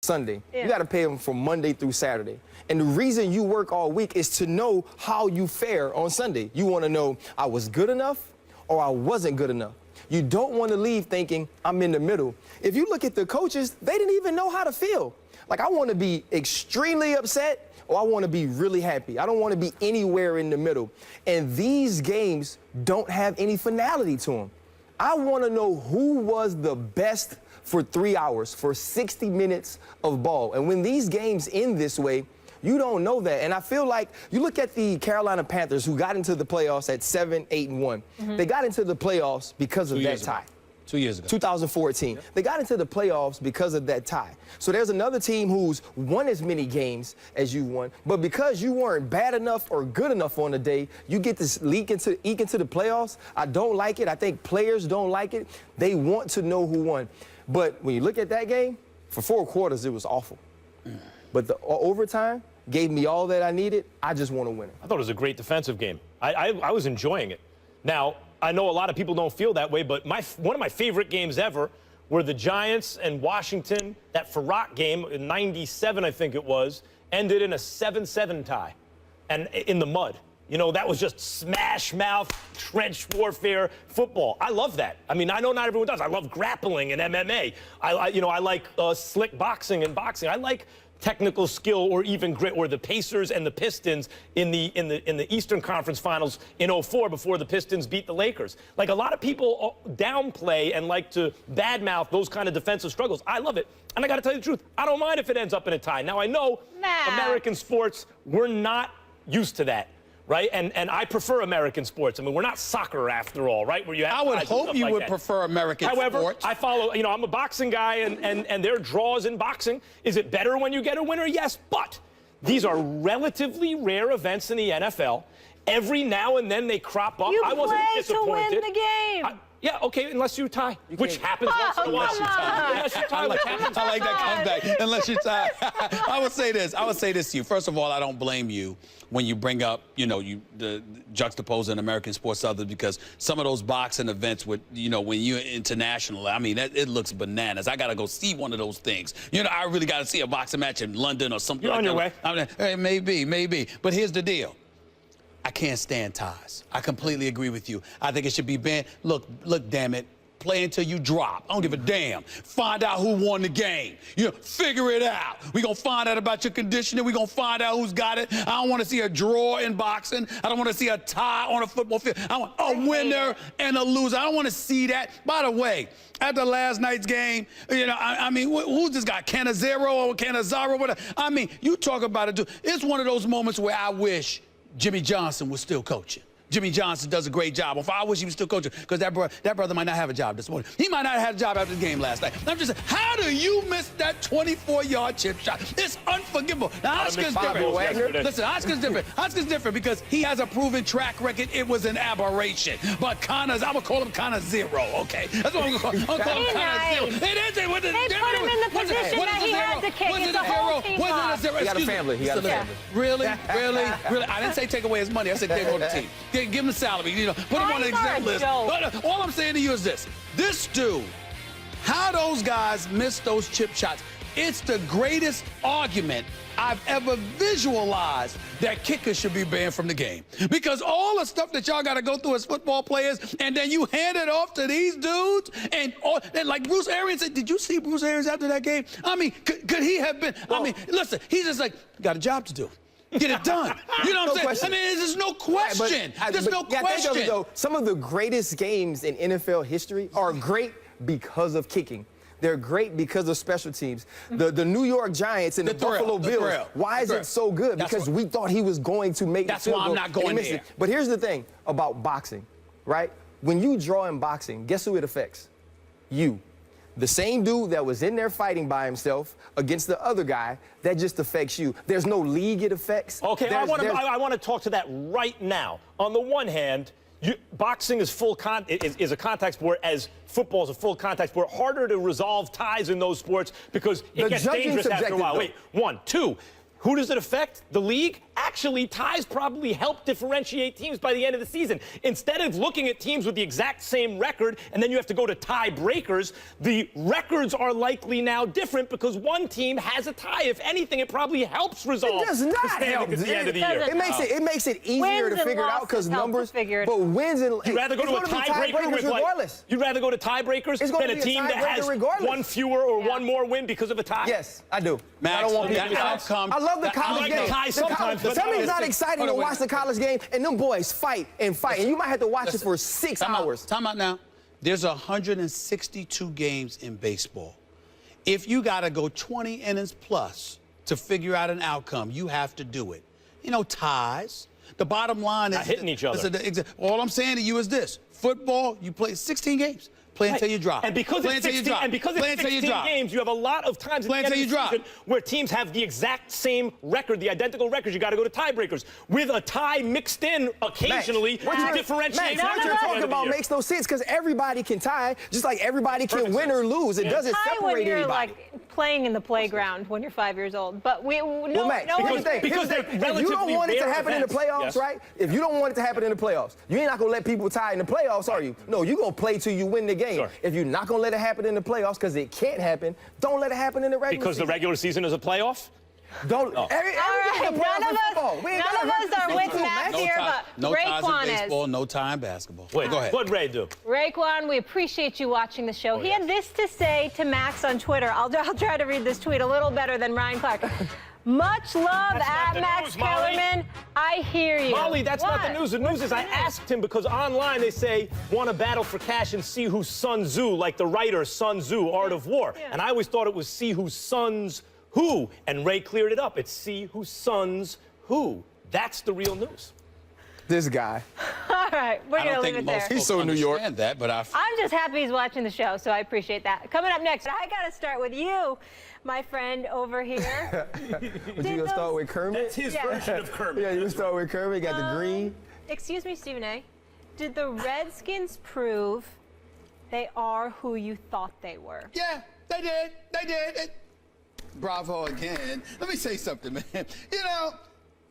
Sunday. Yeah. You got to pay them from Monday through Saturday. And the reason you work all week is to know how you fare on Sunday. You want to know, I was good enough or I wasn't good enough. You don't want to leave thinking I'm in the middle. If you look at the coaches, they didn't even know how to feel. Like, I want to be extremely upset or I want to be really happy. I don't want to be anywhere in the middle. And these games don't have any finality to them. I want to know who was the best for 3 hours, for 60 minutes of ball. And when these games end this way, you don't know that. And I feel like you look at the Carolina Panthers, who got into the playoffs at 7-8-1. They got into the playoffs because of that tie. 2 years ago. 2014. Yep. They got into the playoffs because of that tie. So there's another team who's won as many games as you won, but because you weren't bad enough or good enough on the day, you get this eke into the playoffs. I don't like it. I think players don't like it. They want to know who won. But when you look at that game, for 4 quarters, it was awful. But the overtime gave me all that I needed. I just want to win it. I thought it was a great defensive game. I was enjoying it. Now, I know a lot of people don't feel that way, but one of my favorite games ever were the Giants and Washington. That Farrakh game in '97, I think it was, ended in a 7-7 tie and in the mud. You know, that was just smash mouth, trench warfare football. I love that. I mean, I know not everyone does. I love grappling and MMA. I like slick boxing and boxing. I like technical skill or even grit, or the Pacers and the Pistons in the Eastern Conference Finals in '04 before the Pistons beat the Lakers. Like, a lot of people downplay and like to badmouth those kind of defensive struggles. I love it. And I got to tell you the truth, I don't mind if it ends up in a tie. Now, I know American sports, we're not used to that. Right? And I prefer American sports. I mean, we're not soccer after all, right? Where you have I would hope you would prefer American sports. However, I follow, I'm a boxing guy, and there are draws in boxing. Is it better when you get a winner? Yes, but these are relatively rare events in the NFL. Every now and then they crop up. I wasn't disappointed. To win the game. Yeah, okay, unless you tie, which happens once in a while. Unless you tie, which happens. I like that comeback. Unless you tie. I would say this to you. First of all, I don't blame you when you bring up, the juxtaposing American sports to others, because some of those boxing events with, when you're international, I mean, it looks bananas. I got to go see one of those things. I really got to see a boxing match in London or something. You're like on your that. way. Hey, maybe. But here's the deal. I can't stand ties. I completely agree with you. I think it should be banned. Look, damn it. Play until you drop. I don't give a damn. Find out who won the game. Figure it out. We're going to find out about your conditioning. We're going to find out who's got it. I don't want to see a draw in boxing. I don't want to see a tie on a football field. I want a winner and a loser. I don't want to see that. By the way, after last night's game, I mean, who's this guy? Canizero or Canizaro? Whatever. I mean, you talk about it, too. It's one of those moments where I wish Jimmy Johnson was still coaching. Jimmy Johnson does a great job. I wish he was still coaching, because that brother might not have a job this morning. He might not have had a job after the game last night. I'm just saying, how do you miss that 24-yard chip shot? It's unforgivable. Now, Oscar's different. Listen, Oscar's different. Oscar's different because he has a proven track record. It was an aberration. But Connor's, I'm going to call him Connor Zero, okay? That's what I'm going to call him. I'm going to call him Connor Zero. It is. They put him in the position that he had to kick. It's a whole team loss. He got a family. He got a family. Really? I didn't say take away his money. I said take away the team. Give him the salary. Put him on the exempt list. But all I'm saying to you is this. This dude, how those guys missed those chip shots, it's the greatest argument I've ever visualized that kickers should be banned from the game. Because all the stuff that y'all got to go through as football players, and then you hand it off to these dudes, and like Bruce Arians said, did you see Bruce Arians after that game? I mean, could he have been, listen, he's just like, got a job to do. Get it done. You know what I'm saying? Question. I mean, there's no question. There's no question. Think of it, though, some of the greatest games in NFL history are great because of kicking. They're great because of special teams. The New York Giants and the Buffalo Bills. Why is it so good? Because we thought he was going to make That's why I'm not going there. But here's the thing about boxing, right? When you draw in boxing, guess who it affects? You. The same dude that was in there fighting by himself against the other guy, that just affects you. There's no league it affects. Okay, I want to talk to that right now. On the one hand, boxing is is a contact sport, as football is a full contact sport. Harder to resolve ties in those sports because it gets dangerous after a while. Wait, 1, 2. Who does it affect? The league? actually ties probably help differentiate teams by the end of the season. Instead of looking at teams with the exact same record and then you have to go to tie breakers, the records are likely now different because one team has a tie. If anything, it probably helps resolve It does not the standings help. at the end of the year. It makes it easier Wins to and figure it out losses because help to numbers. figure it But out. wins and You'd rather go to a tiebreaker with regardless. You'd rather go to tiebreakers It's gonna than a be a team that has tiebreaker regardless. one fewer or one more win because of a tie? Yes, I do. Max, I don't want that people outcome- I love the that college outcome- game. tie sometimes, but Tell me not it's not always. exciting to Hold on, watch the college game and them boys fight and fight. And you might have to watch it for 6 hours. Time out now. There's 162 games in baseball. If you got to go 20 innings plus to figure out an outcome, you have to do it. You know, ties. The bottom line is Not hitting each other. Listen, all I'm saying to you is this: football, you play 16 games. Play until you drop. And because Play it's until you 16, drop. and because Play it's until you 16 drop. games, you have a lot of times at Play the end until of you the drop. season where teams have the exact same record, the identical records. You got to go to tiebreakers. With a tie mixed in occasionally What to you- differentiate. Max, what records you're at the talking end of the about year. makes no sense because everybody can tie, just like everybody can Perfect win or lose. It doesn't Tie when separate you're anybody. like playing in the playground when you're 5 years old. But Well, Max, here's the thing. because Here's the they're thing. If you don't relatively want it to rare happen in the events. playoffs, Yes. right? If you don't want it to happen in the playoffs, you ain't not gonna let people tie in the playoffs, are you? No, you're gonna play till you win the game. Sure. If you're not gonna let it happen in the playoffs because it can't happen, don't let it happen in the regular Because the season. regular season is a playoff? Don't. All right, none of us are with Max here, but no ties in Raekwon baseball, is. no tie in basketball. Wait, Go ahead. what'd Ray do? Raekwon, we appreciate you watching the show. He yes. had this to say to Max on Twitter. I'll try to read this tweet a little better than Ryan Clark. Much love That's at not the Max news, Molly. Kellerman. I hear you. Molly, that's not the What? news. The news is I asked him because online they say, want to battle for cash and see who's Sun Tzu, like the writer Sun Tzu, Art of War. Yeah. And I always thought it was see whose sons who. And Ray cleared it up. It's see whose sons who. That's the real news. This guy. All right, we're I going to don't leave think it most there. folks He's so New York. understand that, but I'm just happy he's watching the show, so I appreciate that. Coming up next, I got to start with you, my friend over here. But you gonna start with Kermit? That's his Yeah. version of Kermit. Yeah, you gonna start with Kermit. Got the green. Excuse me, Stephen A. Did the Redskins prove they are who you thought they were? Yeah, they did. They did. Bravo again. Let me say something, man. You know,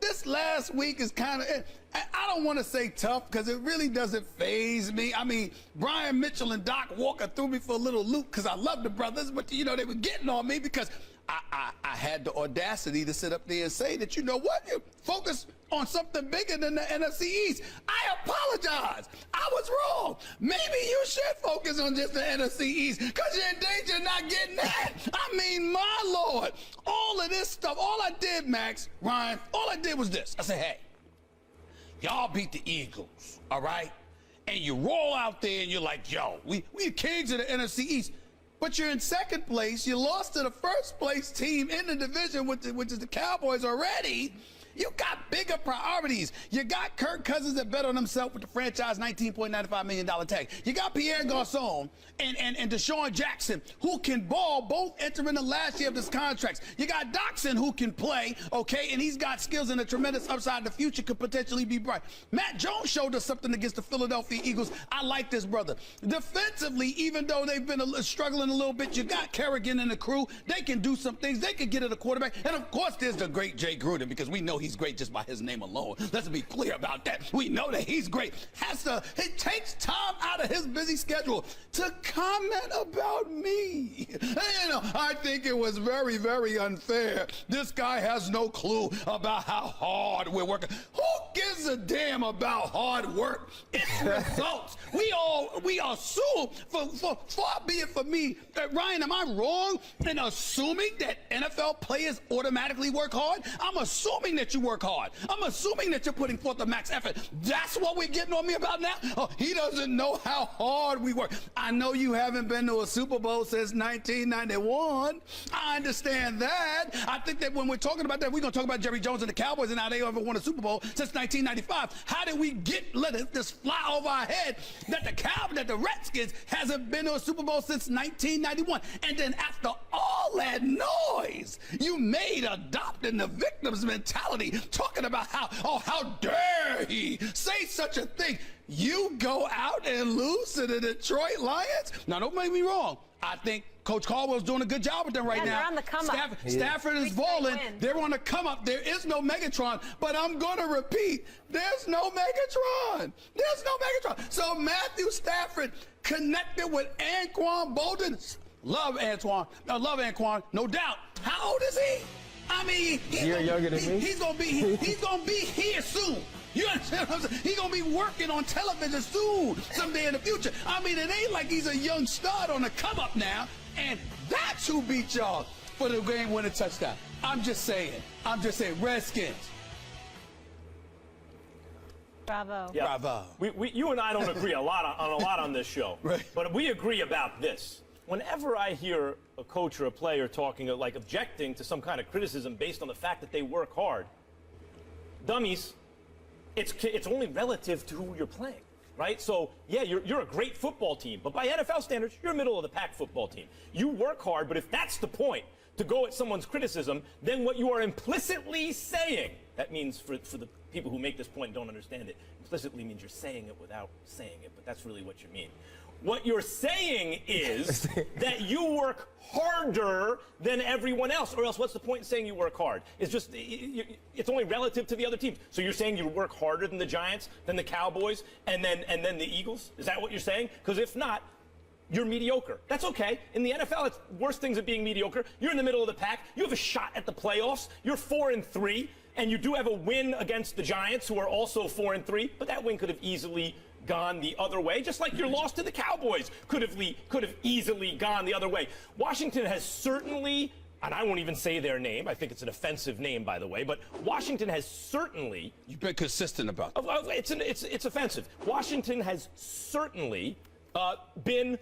this last week is kind of, I don't want to say tough because it really doesn't faze me. I mean, Brian Mitchell and Doc Walker threw me for a little loop because I love the brothers, but, you know, they were getting on me because I had the audacity to sit up there and say that, you know what, focus on something bigger than the NFC East. I apologize. I was wrong. Maybe you should focus on just the NFC East because you're in danger of not getting that. I mean, my Lord, all of this stuff, all I did, Max, Ryan, all I did was this. I said, hey, y'all beat the Eagles, all right? And you roll out there and you're like, yo, we kings of the NFC East. But you're in second place. You lost to the first place team in the division, which is the Cowboys already. You got bigger priorities. You got Kirk Cousins that bet on himself with the franchise $19.95 million tag. You got Pierre Garçon and Deshaun Jackson who can ball, both entering the last year of his contracts. You got Doxson who can play, okay, and he's got skills and a tremendous upside. The future could potentially be bright. Matt Jones showed us something against the Philadelphia Eagles. I like this brother. Defensively, even though they've been struggling a little bit, you got Kerrigan and the crew. They can do some things. They can get at a quarterback. And, of course, there's the great Jay Gruden because we know he's great just by his name alone. Let's be clear about that. We know that he's great. It takes time out of his busy schedule to comment about me. You know, I think it was very, very unfair. This guy has no clue about how hard we're working. Who gives a damn about hard work? It's results. We assume, far be it for me, Ryan, am I wrong in assuming that NFL players automatically work hard? I'm assuming that you work hard. I'm assuming that you're putting forth the max effort. That's what we're getting on me about now? Oh, he doesn't know how hard we work. I know you haven't been to a Super Bowl since 1991. I understand that. I think that when we're talking about that, we're going to talk about Jerry Jones and the Cowboys and how they ever won a Super Bowl since 1995. How did we let this fly over our head that the Redskins hasn't been to a Super Bowl since 1991? And then after all that noise you made trapped in the victim's mentality, talking about how dare he say such a thing. You go out and lose to the Detroit Lions? Now, don't make me wrong. I think Coach Caldwell's doing a good job with them right Yeah, now. they're on the come up. Stafford is Week balling. 3 win. They're on the come up. There is no Megatron, but I'm going to repeat, there's no Megatron. There's no Megatron. So Matthew Stafford connected with Anquan Bolden. Love Anquan, no doubt. How old is he? I mean, You're younger than me. He's gonna be here soon. You understand what I'm saying? He's gonna be working on television soon, someday in the future. I mean, it ain't like he's a young stud on the come up now, and that's who beat y'all for the game-winning touchdown. I'm just saying, Redskins. Bravo. Yeah. Bravo. You and I don't agree a lot on this show, Right. But we agree about this. Whenever I hear a coach or a player talking, like objecting to some kind of criticism based on the fact that they work hard, dummies, it's only relative to who you're playing, right? So, yeah, you're a great football team, but by NFL standards, you're a middle-of-the-pack football team. You work hard, but if that's the point, to go at someone's criticism, then what you are implicitly saying, that means for the people who make this point and don't understand it, implicitly means you're saying it without saying it, but that's really what you mean. What you're saying is that you work harder than everyone else, or else what's the point in saying you work hard? It's just, it's only relative to the other teams. So you're saying you work harder than the Giants, than the Cowboys, and then the Eagles? Is that what you're saying? Because if not, you're mediocre. That's okay. In the NFL, it's worse things of being mediocre. You're in the middle of the pack. You have a shot at the playoffs. You're 4-3, and you do have a win against the Giants, who are also 4-3, but that win could have easily gone the other way, just like your loss to the Cowboys could have easily gone the other way. Washington has certainly, and I won't even say their name, I think it's an offensive name, by the way, but Washington has certainly... You've been consistent about that. It's offensive. Washington has certainly been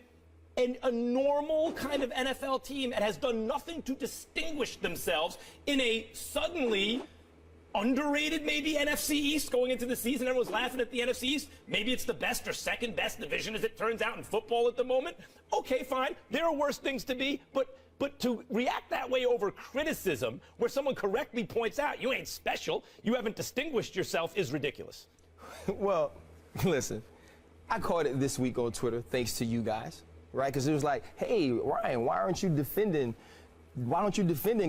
a normal kind of NFL team and has done nothing to distinguish themselves in a suddenly underrated maybe NFC East going into the season. Everyone's laughing at the NFC East. Maybe it's the best or second best division as it turns out in football at the moment. Okay, fine. There are worse things to be, but to react that way over criticism where someone correctly points out you ain't special, you haven't distinguished yourself, is ridiculous. Well, listen, I caught it this week on Twitter thanks to you guys, right? Because it was like, hey, Ryan, why aren't you defending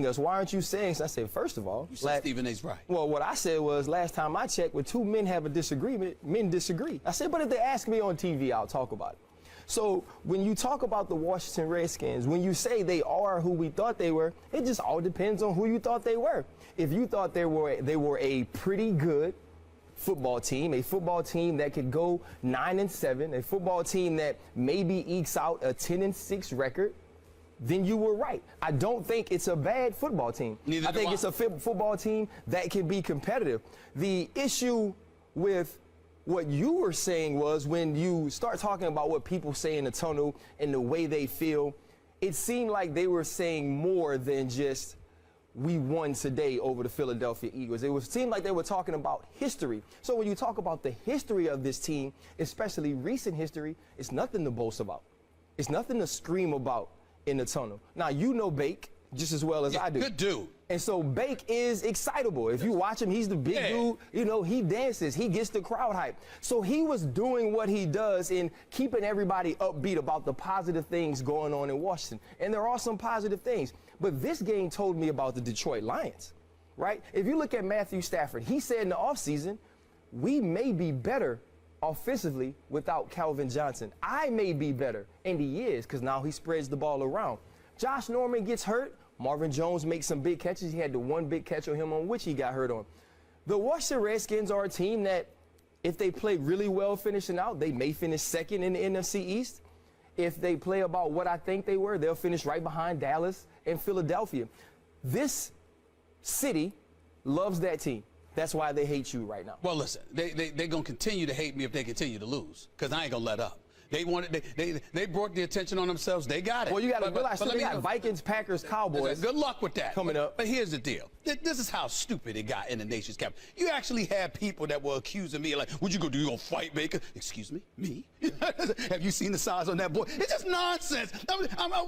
us? Why aren't you saying so? I said, first of all, You said Stephen A's right. well, what I said was last time I checked, when two men have a disagreement, men disagree. I said, but if they ask me on TV, I'll talk about it. So when you talk about the Washington Redskins, when you say they are who we thought they were, it just all depends on who you thought they were. If you thought they were a pretty good football team, a football team that could go 9-7, a football team that maybe ekes out a 10-6 record, then you were right. I don't think it's a bad football team. Neither I think it's a football team that can be competitive. The issue with what you were saying was when you start talking about what people say in the tunnel and the way they feel, it seemed like they were saying more than just we won today over the Philadelphia Eagles. It seemed like they were talking about history. So when you talk about the history of this team, especially recent history, it's nothing to boast about. It's nothing to scream about in the tunnel. Now, you know Bake just as well as I do. Good dude. And so Bake is excitable. If you watch him, he's the big dude. You know, he dances. He gets the crowd hype. So he was doing what he does in keeping everybody upbeat about the positive things going on in Washington. And there are some positive things. But this game told me about the Detroit Lions, right? If you look at Matthew Stafford, he said in the offseason, we may be better offensively without Calvin Johnson. I may be better, and he is, because now he spreads the ball around. Josh Norman gets hurt. Marvin Jones makes some big catches. He had the one big catch on him on which he got hurt on. The Washington Redskins are a team that, if they play really well finishing out, they may finish second in the NFC East. If they play about what I think they were, they'll finish right behind Dallas and Philadelphia. This city loves that team. That's why they hate you right now. Well, listen, they're going to continue to hate me if they continue to lose, because I ain't going to let up. They wanted. They brought the attention on themselves. They got it. Well, you got to realize, let they me got Vikings, Packers, Cowboys. Good luck with that. Coming up. But here's the deal. This is how stupid it got in the nation's capital. You actually had people that were accusing me like, "Would you go do your fight, Baker?" Excuse me, me? Have you seen the size on that boy? It's just nonsense.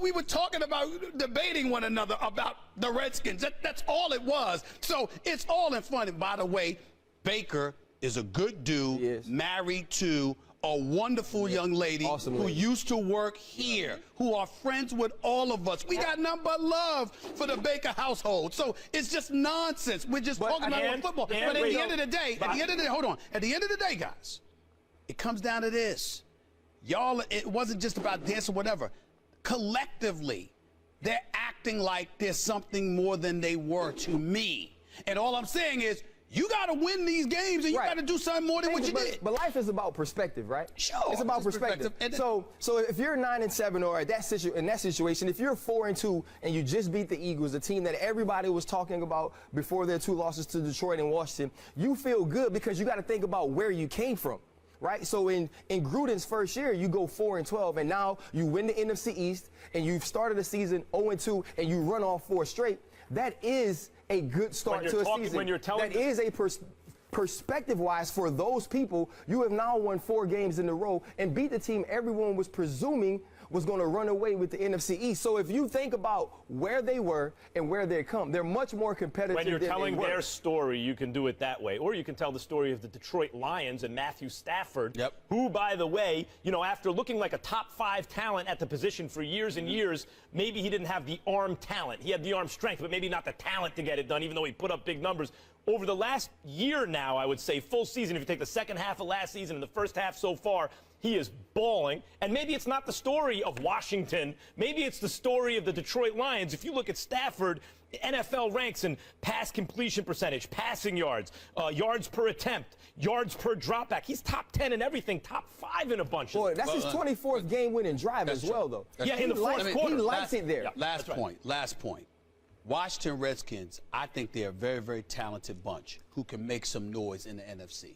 We were talking about debating one another about the Redskins. That's all it was. So it's all in fun. And by the way, Baker is a good dude, married to a wonderful young lady who used to work here, who are friends with all of us. We got nothing but love for the Baker household. So it's just nonsense. We're just talking about football. But at the end of the day, hold on. At the end of the day, guys, it comes down to this. Y'all, it wasn't just about this or whatever. Collectively, they're acting like there's something more than they were to me. And all I'm saying is, you got to win these games, and you got to do something more than what you did. But life is about perspective, right? Sure. It's about perspective. So if you're 9-7, or in that situation, if you're 4-2 and you just beat the Eagles, a team that everybody was talking about before their 2 losses to Detroit and Washington, you feel good because you got to think about where you came from. Right? So in Gruden's first year, you go 4-12, and now you win the NFC East, and you've started the season 0-2, and you run off 4 straight. That is a good start to a season. When you're telling that is a perspective-wise for those people. You have now won 4 games in a row and beat the team everyone was presuming was going to run away with the NFC East. So if you think about where they were and where they come, they're much more competitive. When you're than telling they were. their story, you can do it that way. Or you can tell the story of the Detroit Lions and Matthew Stafford, who, by the way, after looking like a top 5 talent at the position for years and years, maybe he didn't have the arm talent. He had the arm strength, but maybe not the talent to get it done, even though he put up big numbers. Over the last year now, I would say, full season, if you take the second half of last season and the first half so far, he is balling. And maybe it's not the story of Washington. Maybe it's the story of the Detroit Lions. If you look at Stafford, NFL ranks in pass completion percentage, passing yards, yards per attempt, yards per dropback. He's top 10 in everything, top 5 in a bunch of them. Boy, that's his 24th game-winning drive as well, though. Yeah, in the fourth quarter. He likes it there. Last point. Washington Redskins, I think they're a very, very talented bunch who can make some noise in the NFC.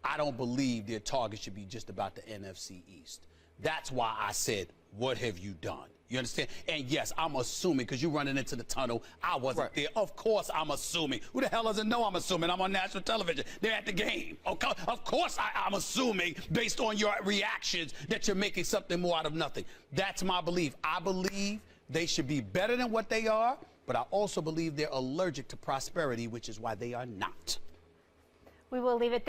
I don't believe their target should be just about the NFC East. That's why I said, what have you done? You understand? And yes, I'm assuming, because you're running into the tunnel, I wasn't there. Of course I'm assuming. Who the hell doesn't know I'm assuming? I'm on national television. They're at the game. Okay? Of course I'm assuming, based on your reactions, that you're making something more out of nothing. That's my belief. I believe they should be better than what they are, but I also believe they're allergic to prosperity, which is why they are not. We will leave it there.